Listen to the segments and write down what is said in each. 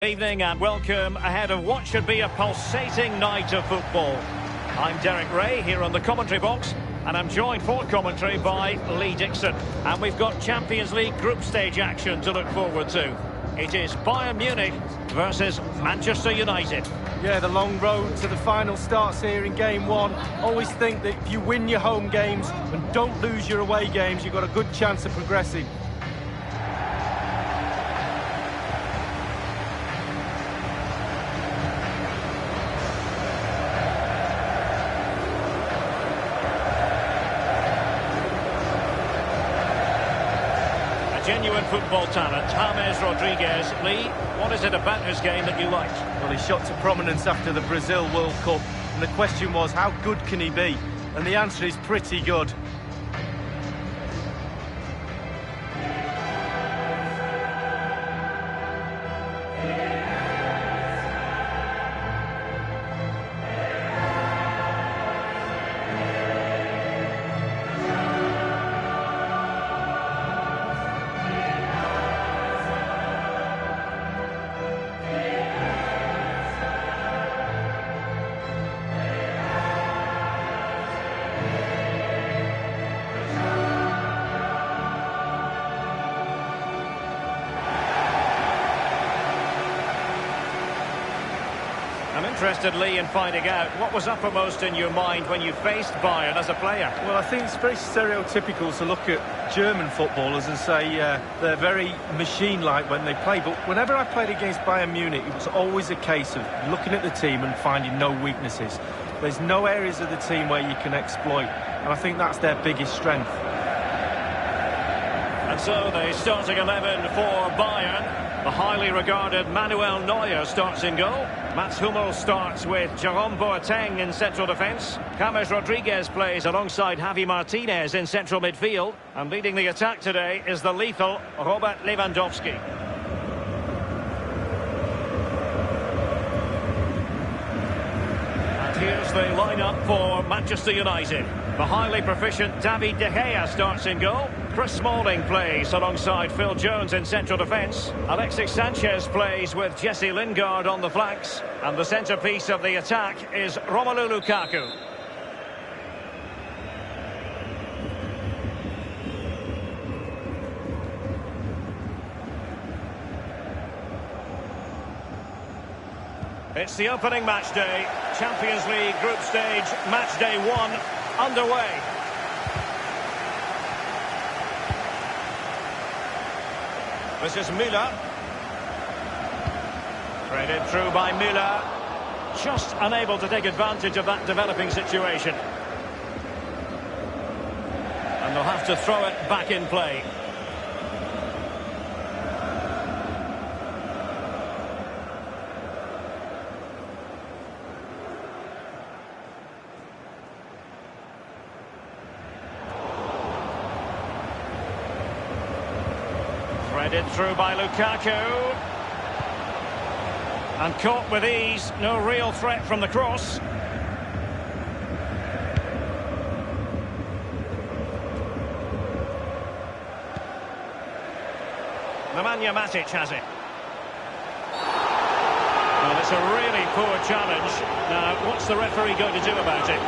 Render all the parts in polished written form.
Evening and welcome ahead of what should be a pulsating night of football. I'm Derek Ray here on the commentary box, and I'm joined for commentary by Lee Dixon. And we've got Champions League group stage action to look forward to. It is Bayern Munich versus Manchester United. Yeah, the long road to the final starts here in game one. Always think that if you win your home games and don't lose your away games, you've got a good chance of progressing. Genuine football talent, James Rodriguez. Lee, what is it about his game that you liked? Well, he shot to prominence after the Brazil World Cup, and the question was, how good can he be? And the answer is pretty good. I'm interested, Lee, in finding out what was uppermost in your mind when you faced Bayern as a player. Well, I think it's very stereotypical to look at German footballers and say they're very machine-like when they play. But whenever I played against Bayern Munich, it was always a case of looking at the team and finding no weaknesses. There's no areas of the team where you can exploit, and I think that's their biggest strength. And so the starting 11 for Bayern. The highly regarded Manuel Neuer starts in goal. Mats Hummels starts with Jerome Boateng in central defence. James Rodriguez plays alongside Javi Martinez in central midfield. And leading the attack today is the lethal Robert Lewandowski. And here's the lineup for Manchester United. The highly proficient David De Gea starts in goal. Chris Smalling plays alongside Phil Jones in central defence. Alexis Sanchez plays with Jesse Lingard on the flanks. And the centrepiece of the attack is Romelu Lukaku. It's the opening match day. Champions League group stage, match day 1 underway. This is Müller. Threaded through by Müller. Just unable to take advantage of that developing situation. And they'll have to throw it back in play. Threaded through by Lukaku. And caught with ease. No real threat from the cross. Nemanja Matic has it. Well, it's a really poor challenge. Now, what's the referee going to do about it?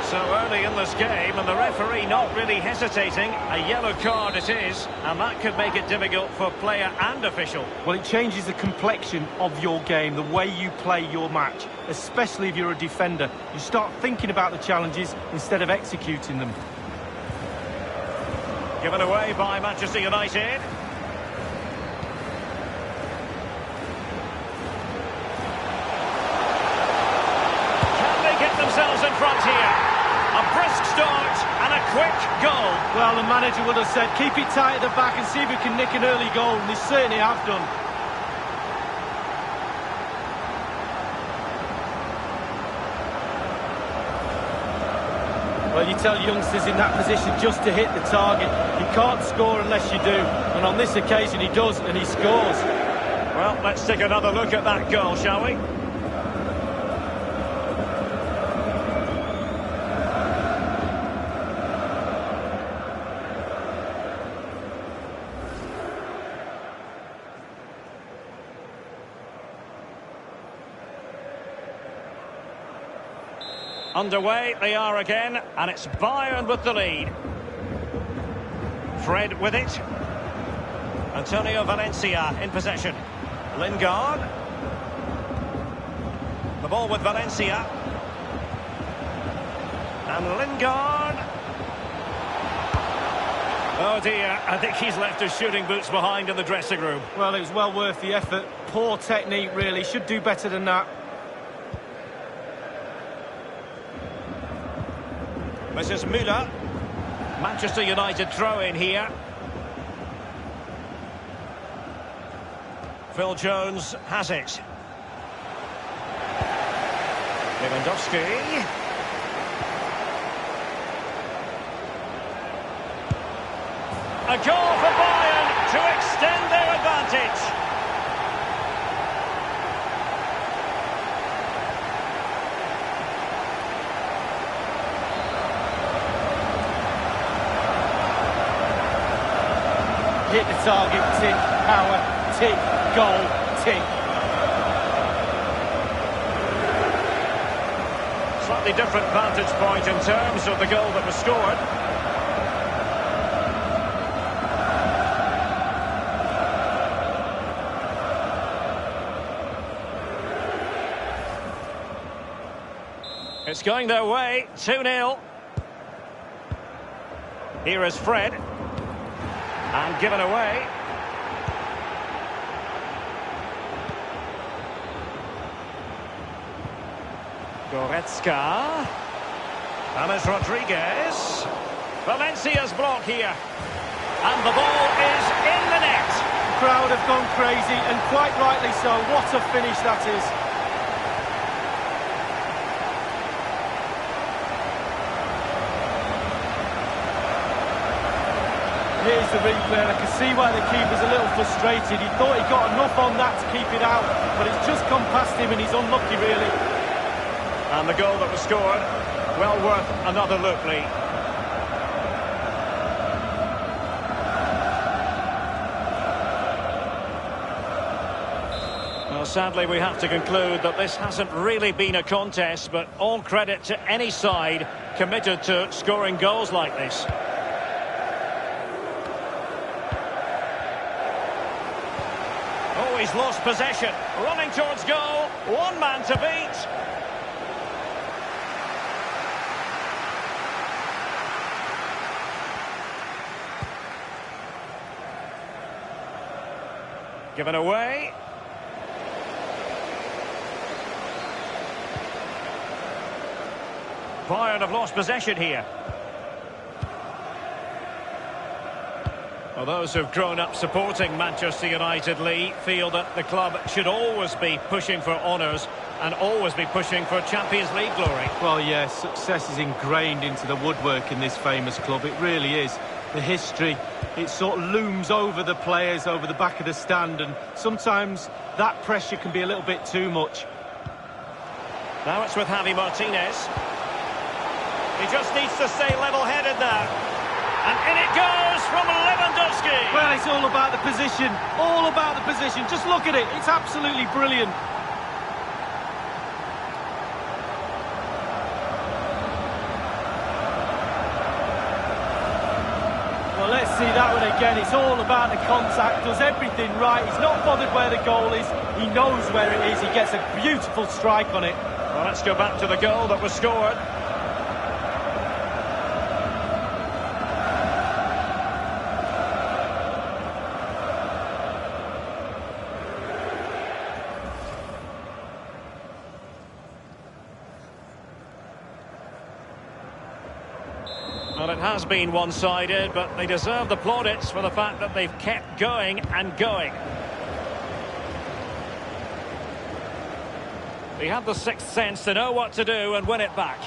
So early in this game, and the referee not really hesitating. A yellow card it is, and that could make it difficult for player and official. Well, it changes the complexion of your game, the way you play your match, especially if you're a defender. You start thinking about the challenges instead of executing them. Given away by Manchester United. Can they get themselves in front here? A brisk start and a quick goal. Well, the manager would have said, keep it tight at the back and see if we can nick an early goal, and they certainly have done. Well, you tell youngsters in that position just to hit the target. You can't score unless you do, and on this occasion he does, and he scores. Well, let's take another look at that goal, shall we? Underway they are again, and it's Bayern with the lead. Fred with it. Antonio Valencia in possession. Lingard. The ball with Valencia. And Lingard. Oh dear, I think he's left his shooting boots behind in the dressing room. Well, it was well worth the effort. Poor technique, really. Should do better than that. This is Müller. Manchester United throw in here. Phil Jones has it. Lewandowski. A goal for Bayern to extend their advantage. Hit the target, tick, power, tick, goal, tick. Slightly different vantage point in terms of the goal that was scored. It's going their way, 2-0. Here is Fred. And given away. Goretzka. James Rodriguez. Valencia's block here. And the ball is in the net. The crowd have gone crazy, and quite rightly so. What a finish that is. Here's the replay, and I can see why the keeper's a little frustrated. He thought he got enough on that to keep it out, but it's just gone past him and he's unlucky, really. And the goal that was scored, well worth another look, Lee. Well, sadly, we have to conclude that this hasn't really been a contest, but all credit to any side committed to scoring goals like this. Oh, he's lost possession. Running towards goal. One man to beat. Given away. Bayern have lost possession here. Well, those who've grown up supporting Manchester United, Lee, feel that the club should always be pushing for honours and always be pushing for Champions League glory. Well, yes, success is ingrained into the woodwork in this famous club. It really is. The history, it sort of looms over the players, over the back of the stand, and sometimes that pressure can be a little bit too much. Now it's with Javi Martinez. He just needs to stay level-headed now. And in it goes from Lewandowski. Well, it's all about the position. All about the position. Just look at it. It's absolutely brilliant. Well, let's see that one again. It's all about the contact. Does everything right. He's not bothered where the goal is. He knows where it is. He gets a beautiful strike on it. Well, let's go back to the goal that was scored. Well, it has been one-sided, but they deserve the plaudits for the fact that they've kept going and going. They have the sixth sense to know what to do and win it back.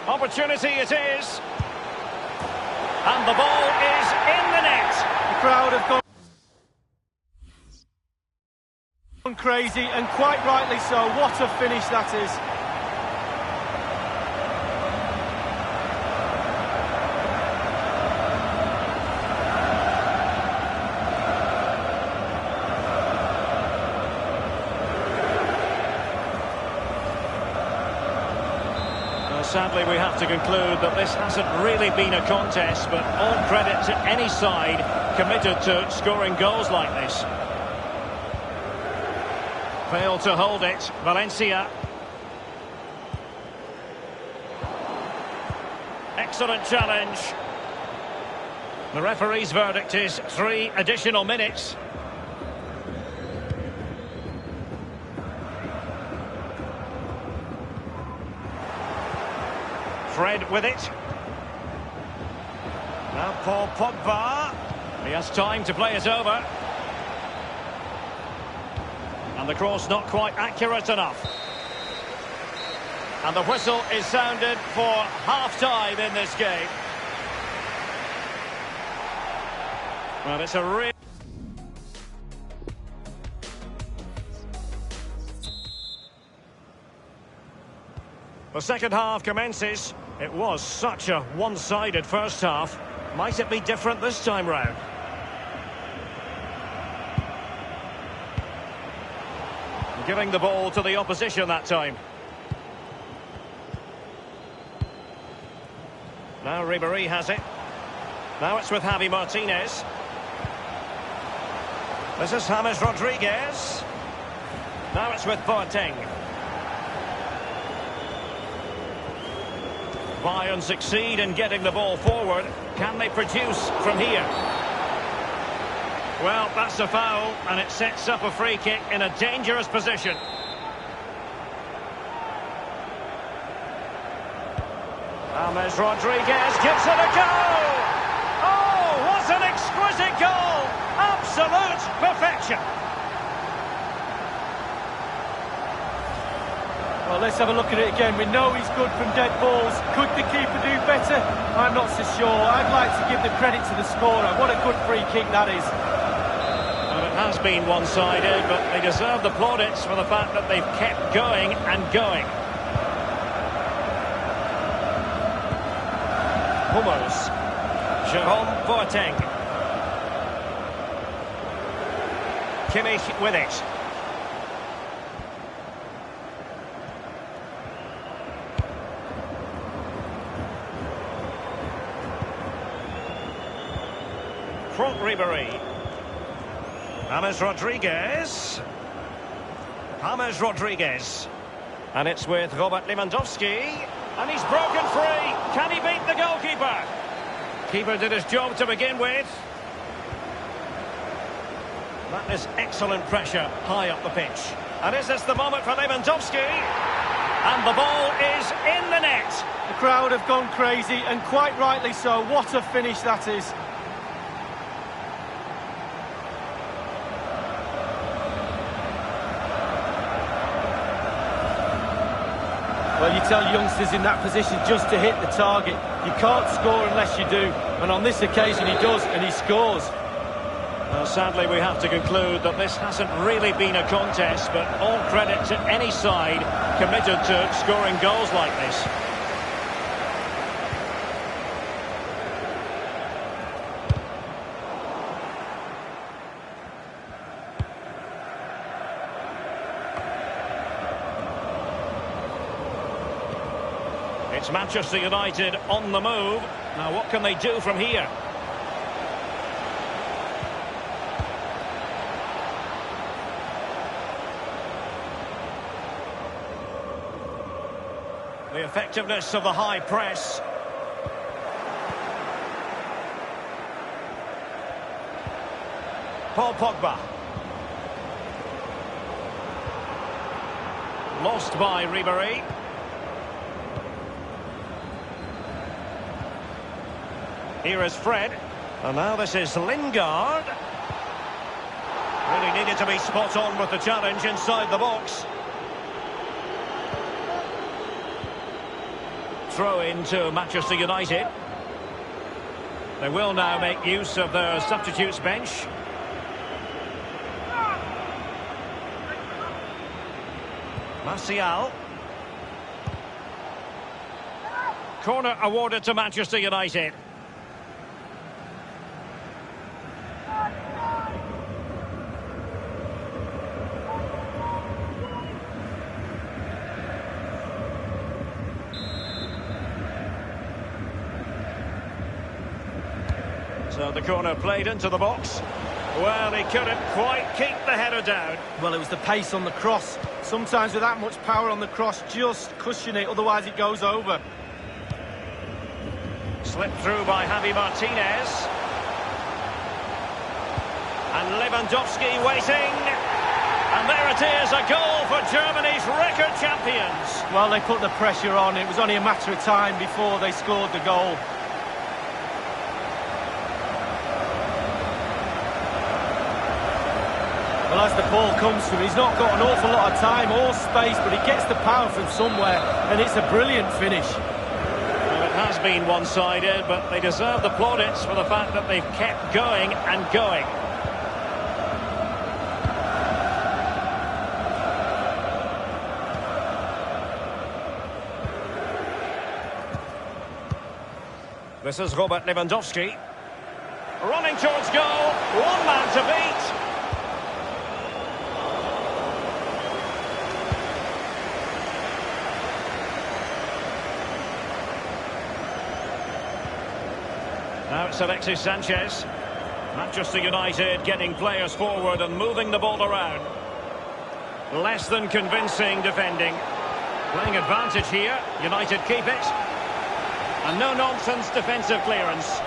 Opportunity it is. And the ball is in the net. The crowd have gone crazy, and quite rightly so. What a finish that is. Sadly, we have to conclude that this hasn't really been a contest, but all credit to any side committed to scoring goals like this. Failed to hold it, Valencia. Excellent challenge. The referee's verdict is 3 additional minutes. Fred with it. Now Paul Pogba. He has time to play it over. And the cross not quite accurate enough. And the whistle is sounded for half-time in this game. Well, it's a real... The second half commences. It was such a one-sided first half. Might it be different this time round? Giving the ball to the opposition that time. Now Ribéry has it. Now it's with Javi Martinez. This is James Rodriguez. Now it's with Boateng. Bayern succeed in getting the ball forward. Can they produce from here? Well, that's a foul, and it sets up a free kick in a dangerous position. James Rodriguez gives it a go! Oh, what an exquisite goal! Absolute perfection! Well, let's have a look at it again. We know he's good from dead balls. Could the keeper do better? I'm not so sure. I'd like to give the credit to the scorer. What a good free kick that is. Well, it has been one-sided, but they deserve the plaudits for the fact that they've kept going and going. Hummels. Jerome Boateng. Kimmich with it. Franck Ribéry. James Rodriguez. James Rodriguez. And it's with Robert Lewandowski. And he's broken free. Can he beat the goalkeeper? Keeper did his job to begin with. That is excellent pressure high up the pitch. And is this the moment for Lewandowski? And the ball is in the net. The crowd have gone crazy, and quite rightly so. What a finish that is. Well, you tell youngsters in that position just to hit the target. You can't score unless you do. And on this occasion he does, and he scores. Well, sadly, we have to conclude that this hasn't really been a contest, but all credit to any side committed to scoring goals like this. It's Manchester United on the move. Now, what can they do from here? The effectiveness of the high press. Paul Pogba. Lost by Ribéry. Here is Fred. And now this is Lingard. Really needed to be spot on with the challenge inside the box. Throw into Manchester United. They will now make use of their substitutes bench. Martial. Corner awarded to Manchester United. So the corner played into the box. Well, he couldn't quite keep the header down. Well, it was the pace on the cross. Sometimes with that much power on the cross, just cushion it, otherwise it goes over. Slipped through by Javi Martinez. And Lewandowski waiting. And there it is, a goal for Germany's record champions. Well, they put the pressure on. It was only a matter of time before they scored the goal. Well, as the ball comes to him, he's not got an awful lot of time or space, but he gets the power from somewhere, and it's a brilliant finish. Well, it has been one-sided, but they deserve the plaudits for the fact that they've kept going and going. This is Robert Lewandowski. Running towards goal. One man to beat. Now it's Alexis Sanchez. Manchester United getting players forward and moving the ball around. Less than convincing defending. Playing advantage here. United keep it. And no-nonsense defensive clearance.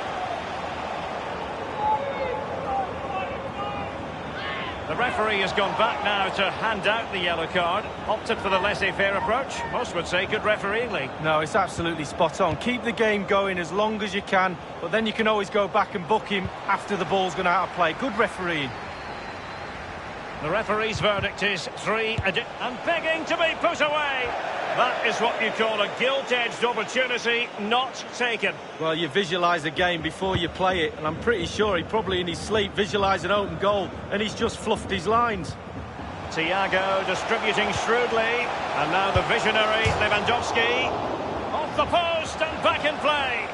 The referee has gone back now to hand out the yellow card. Opted for the laissez-faire approach. Most would say good refereeing, Lee. No, it's absolutely spot on. Keep the game going as long as you can, but then you can always go back and book him after the ball's gone out of play. Good refereeing. The referee's verdict is 3 and begging to be put away. That is what you call a gilt-edged opportunity not taken. Well, you visualise the game before you play it, and I'm pretty sure he probably in his sleep visualised an open goal, and he's just fluffed his lines. Thiago distributing shrewdly, and now the visionary Lewandowski. Off the post and back in play.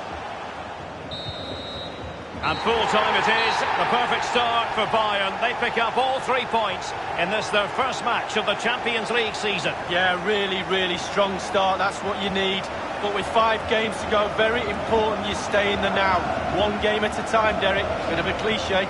And full time it is, the perfect start for Bayern. They pick up all 3 points in this, their first match of the Champions League season. Yeah, really strong start, that's what you need. But with 5 games to go, very important you stay in the now. One game at a time, Derek, bit of a cliche.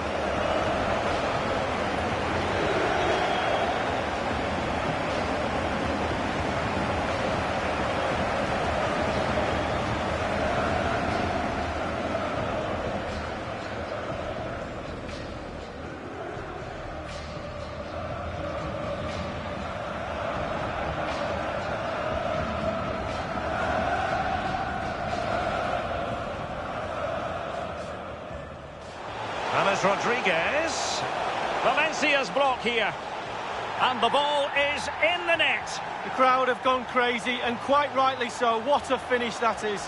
James Rodriguez. Valencia's block here. And the ball is in the net. The crowd have gone crazy, and quite rightly so. What a finish that is.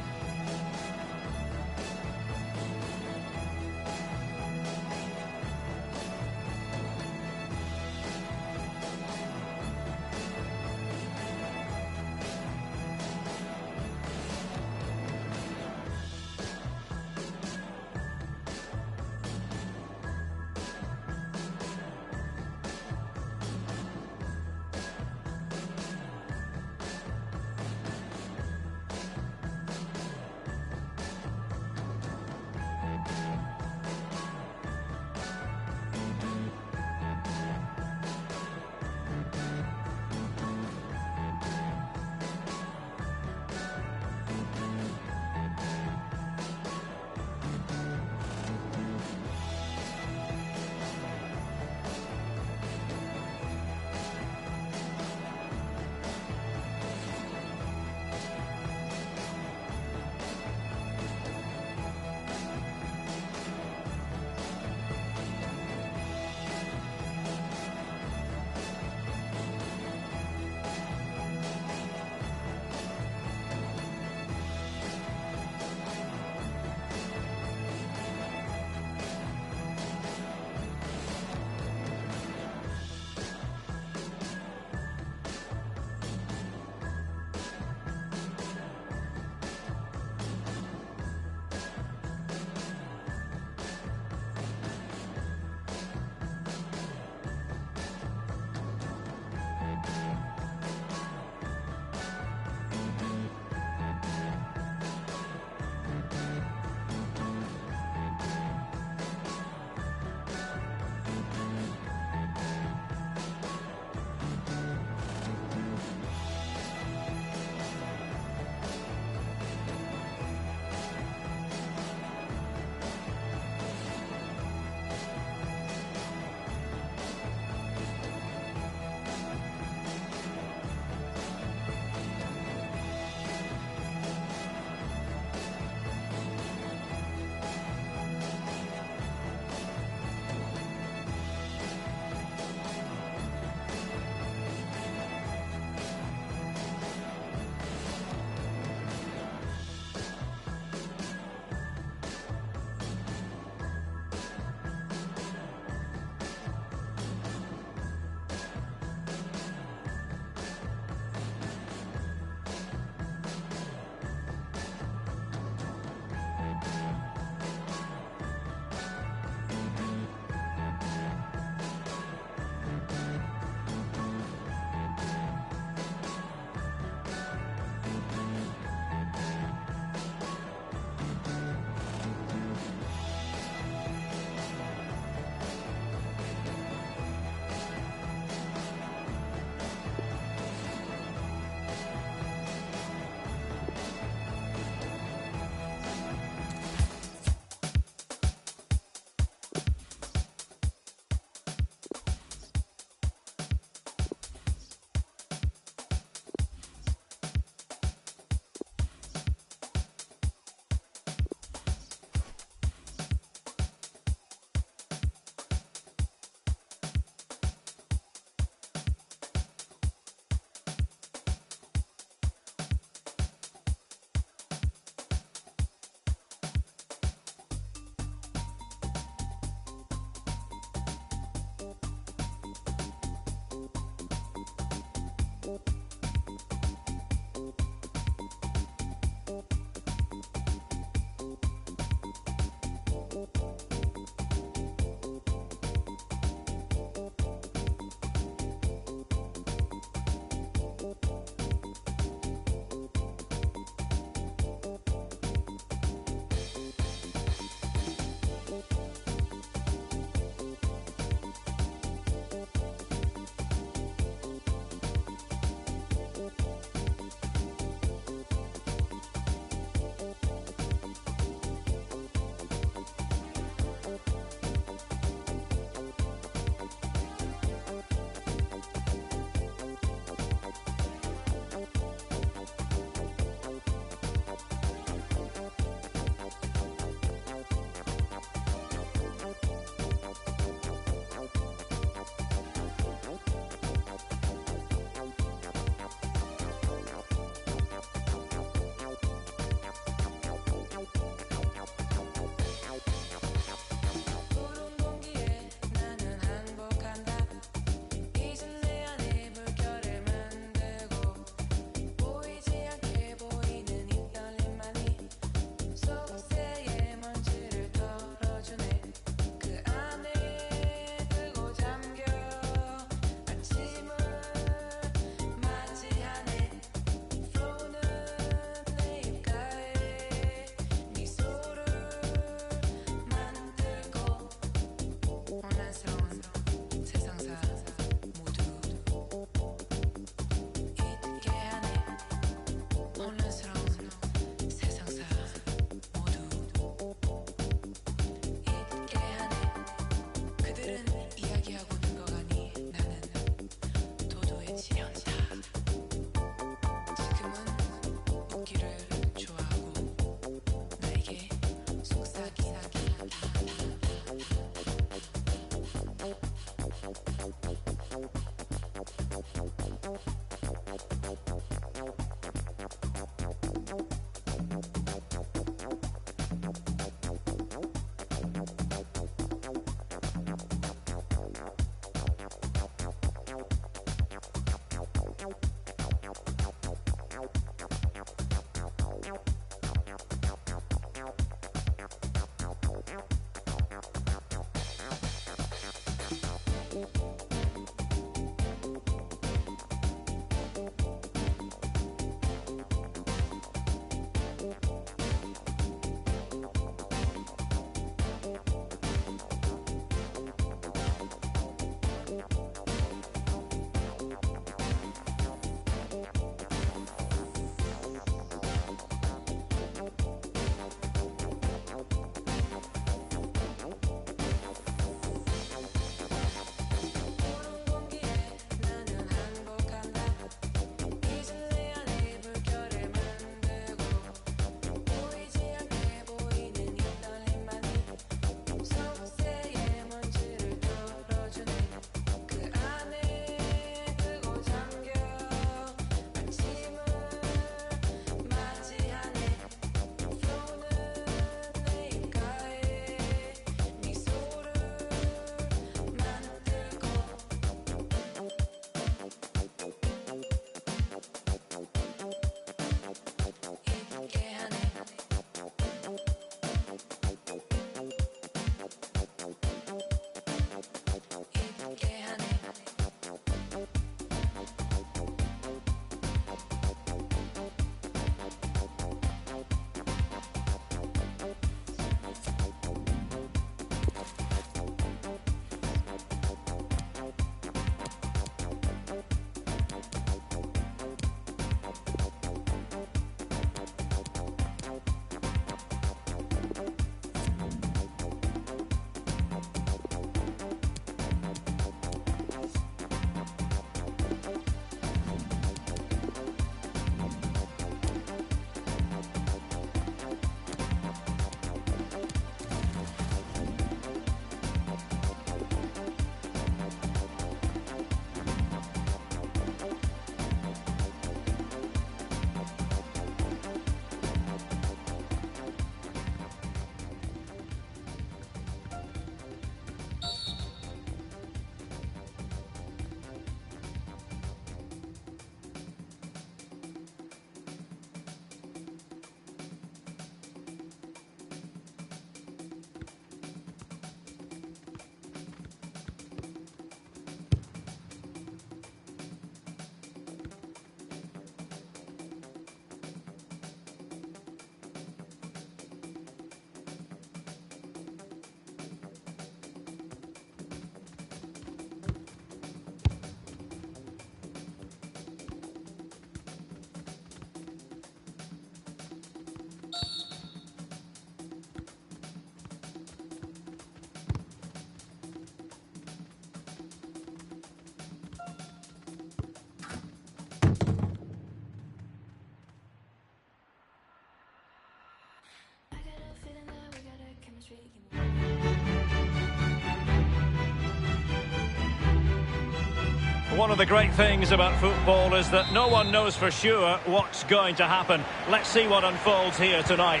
one of the great things about football is that no one knows for sure what's going to happen. Let's see what unfolds here tonight.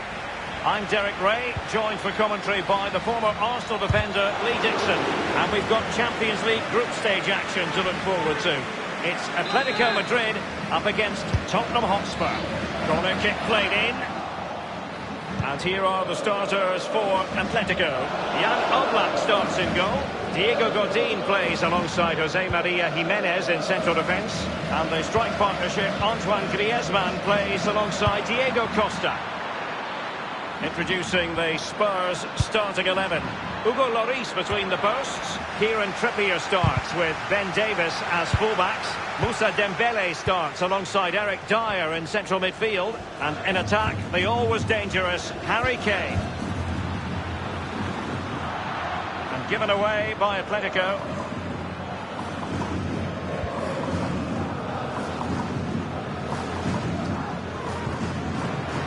I'm Derek Ray, joined for commentary by the former Arsenal defender Lee Dixon. And we've got Champions League group stage action to look forward to. It's Atletico Madrid up against Tottenham Hotspur. Corner kick played in. And here are the starters for Atletico. Jan Oblak starts in goal. Diego Godin plays alongside Jose Maria Jimenez in central defence. And the strike partnership, Antoine Griezmann plays alongside Diego Costa. Introducing the Spurs starting 11. Hugo Lloris between the posts. Kieran Trippier starts with Ben Davies as fullbacks. Moussa Dembele starts alongside Eric Dyer in central midfield. And in attack, the always dangerous Harry Kane. And given away by Atletico.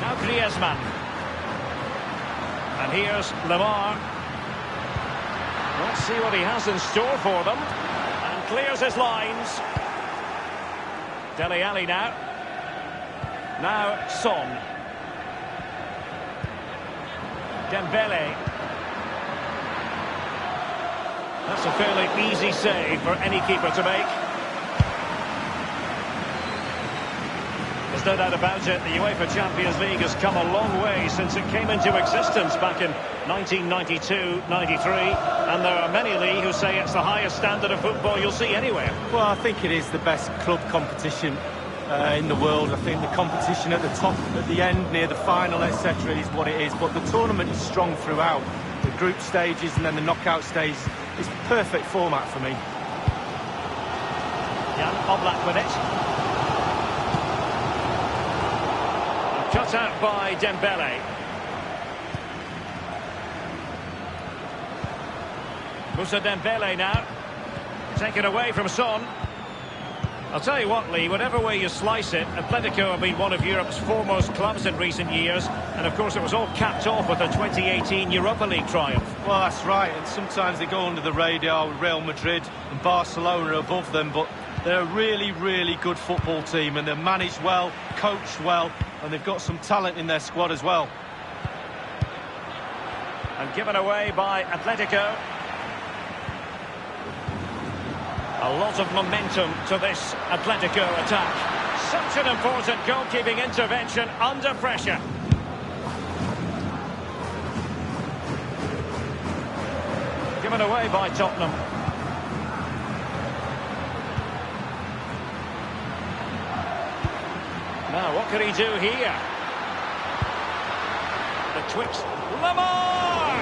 Now Griezmann. And here's Lemar. Let's see what he has in store for them. And clears his lines. Dele Alli now. Now Son. Dembele. That's a fairly easy save for any keeper to make. There's no doubt about it, the UEFA Champions League has come a long way since it came into existence back in 1992-93, and there are many, Lee, who say it's the highest standard of football you'll see anywhere. Well, I think it is the best club competition in the world. I think the competition at the top, at the end, near the final, etc. is what it is, but the tournament is strong throughout. The group stages and then the knockout stage is perfect format for me. Jan Oblak with it. Cut out by Dembele. Moussa Dembele now. Taken away from Son. I'll tell you what, Lee, whatever way you slice it, Atletico have been one of Europe's foremost clubs in recent years. And of course it was all capped off with the 2018 Europa League triumph. Well, that's right, and sometimes they go under the radar with Real Madrid and Barcelona above them, but they're a really, really good football team, and they're managed well, coached well, and they've got some talent in their squad as well. And given away by Atletico. A lot of momentum to this Atletico attack. Such an important goalkeeping intervention under pressure. Given away by Tottenham. Now, what can he do here? The twitch. Lemar!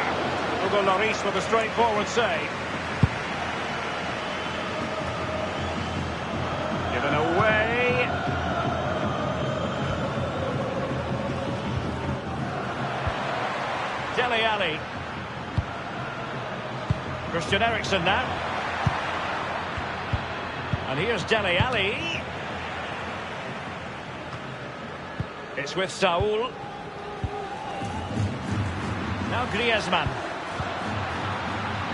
Hugo Lloris with a straightforward save. Given away. Dele Alli. Christian Eriksen now. And here's Dele Alli. It's with Saul. Now Griezmann.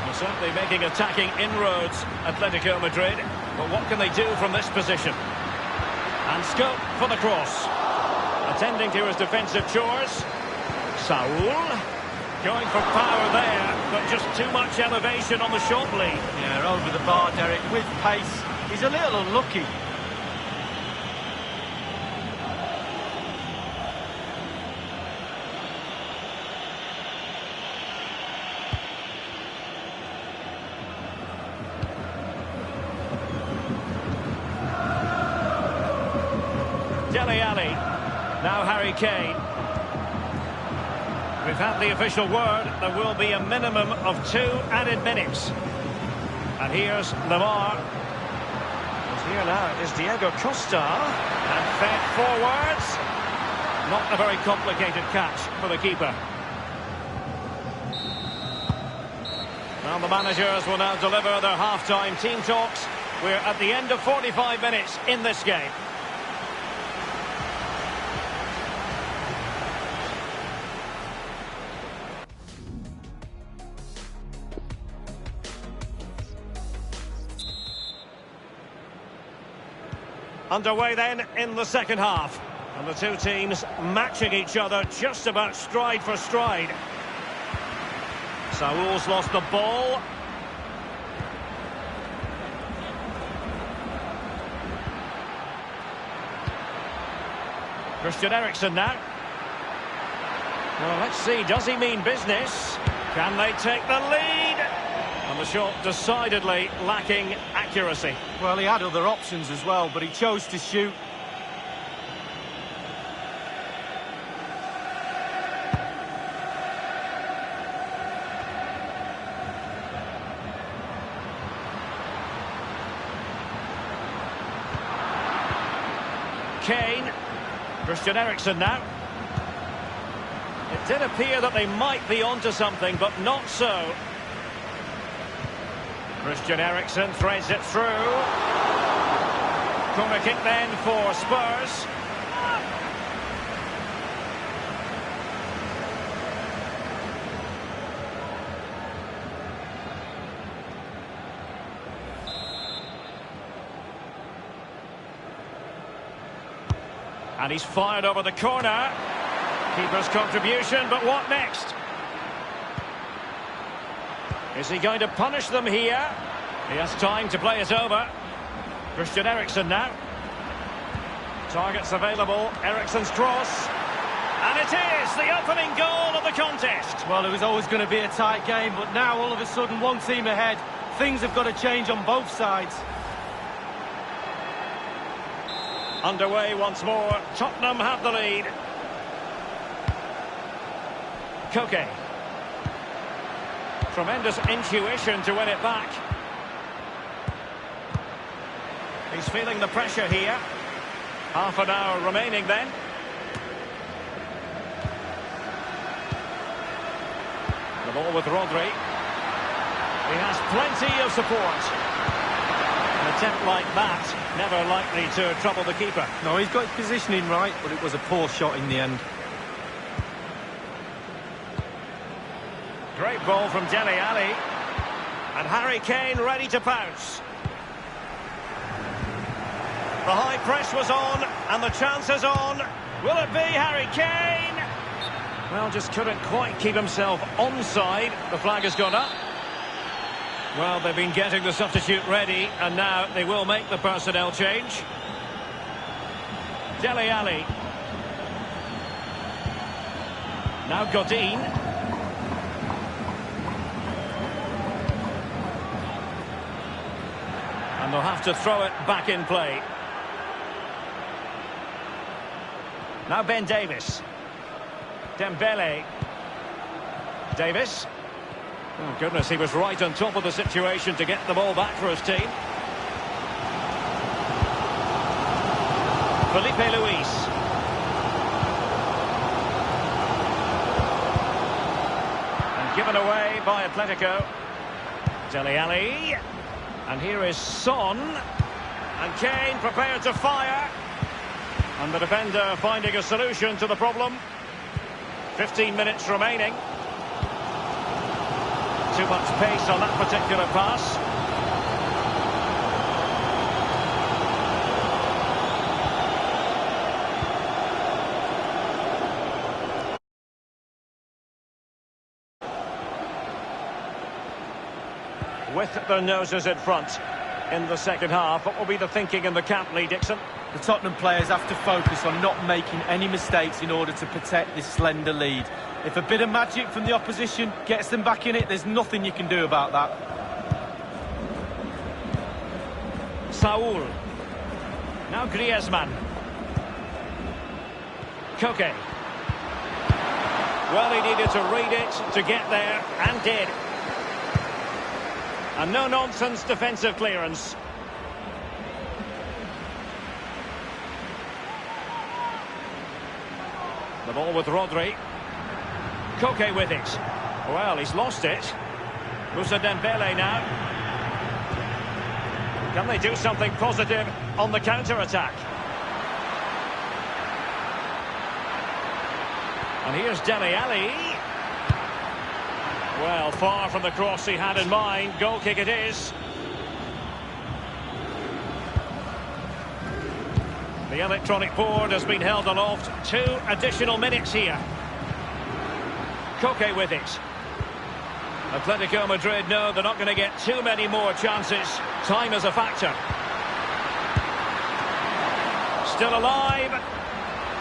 Well, certainly making attacking inroads, Atletico Madrid. But what can they do from this position? And scope for the cross. Attending to his defensive chores. Saul. Going for power there, but just too much elevation on the shot, Lee. Yeah, over the bar, Derek, with pace. He's a little unlucky. Dele Alli. Now Harry Kane. We've had the official word. There will be a minimum of 2 added minutes. And here's Lemar. And here now is Diego Costa. And fed forwards. Not a very complicated catch for the keeper. Well, the managers will now deliver their half-time team talks. We're at the end of 45 minutes in this game. Underway then in the second half. And the two teams matching each other just about stride for stride. Saul's lost the ball. Christian Eriksen now. Well, let's see, does he mean business? Can they take the lead? And the shot decidedly lacking accuracy. Well, he had other options as well, but he chose to shoot. Kane. Christian Eriksen now. It did appear that they might be onto something, but not so. Christian Eriksen threads it through. Corner kick then for Spurs. And he's fired over the corner. Keeper's contribution, but what next? Is he going to punish them here? He has time to play it over. Christian Eriksen now. Targets available. Eriksen's cross. And it is the opening goal of the contest. Well, it was always going to be a tight game, but now all of a sudden one team ahead. Things have got to change on both sides. Underway once more. Tottenham have the lead. Koke. Tremendous intuition to win it back. He's feeling the pressure here. Half an hour remaining then. The ball with Rodri. He has plenty of support. An attempt like that, never likely to trouble the keeper. No, he's got his positioning right, but it was a poor shot in the end. Great ball from Dele Alli. And Harry Kane ready to pounce. The high press was on, and the chance is on. Will it be Harry Kane? Well, just couldn't quite keep himself onside. The flag has gone up. Well, they've been getting the substitute ready, and now they will make the personnel change. Dele Alli. Now Godin. And they'll have to throw it back in play. Now Ben Davies. Dembele. Davis. Oh, goodness, he was right on top of the situation to get the ball back for his team. Felipe Luis. And given away by Atletico. Dele Alli. And here is Son. And Kane prepared to fire. And the defender finding a solution to the problem. 15 minutes remaining. Too much pace on that particular pass. With their noses in front in the second half, what will be the thinking in the camp, Lee Dixon? The Tottenham players have to focus on not making any mistakes in order to protect this slender lead. If a bit of magic from the opposition gets them back in it, there's nothing you can do about that. Saul. Now Griezmann. Koke. Well, he needed to read it to get there, and did. And no-nonsense defensive clearance. The ball with Rodri. Koke with it. Well, he's lost it. Moussa Dembele now. Can they do something positive on the counter-attack? And here's Dele Alli. Well, far from the cross he had in mind. Goal kick it is. The electronic board has been held aloft. 2 additional minutes here. Koke with it. Atletico Madrid know they're not going to get too many more chances. Time is a factor. Still alive.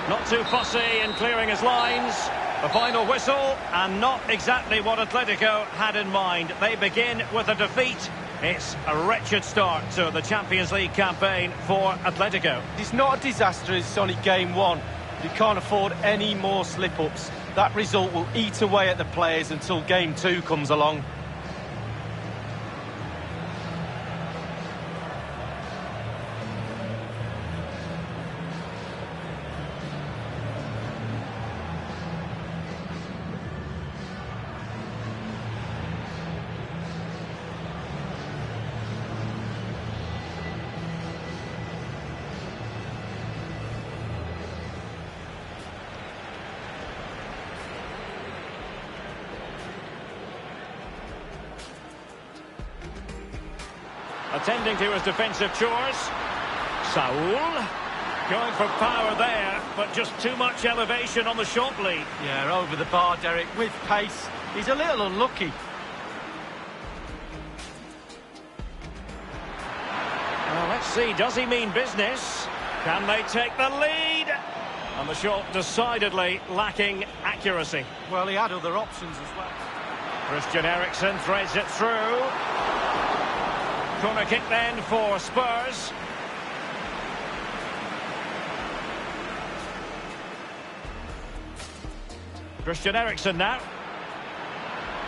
Not too fussy in clearing his lines. The final whistle, and not exactly what Atletico had in mind. They begin with a defeat. It's a wretched start to the Champions League campaign for Atletico. It's not a disaster, it's only game 1. You can't afford any more slip-ups. That result will eat away at the players until game 2 comes along. Attending to his defensive chores. Saul going for power there, but just too much elevation on the short lead. Yeah, over the bar, Derek, with pace. He's a little unlucky. Well, let's see, does he mean business? Can they take the lead? And the shot decidedly lacking accuracy. Well, he had other options as well. Christian Eriksen threads it through. Corner kick then for Spurs. Christian Eriksen now.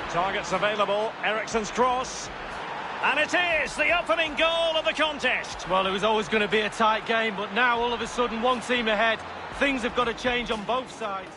Targets available. Eriksen's cross. And it is the opening goal of the contest. Well, it was always going to be a tight game, but now all of a sudden one team ahead. Things have got to change on both sides.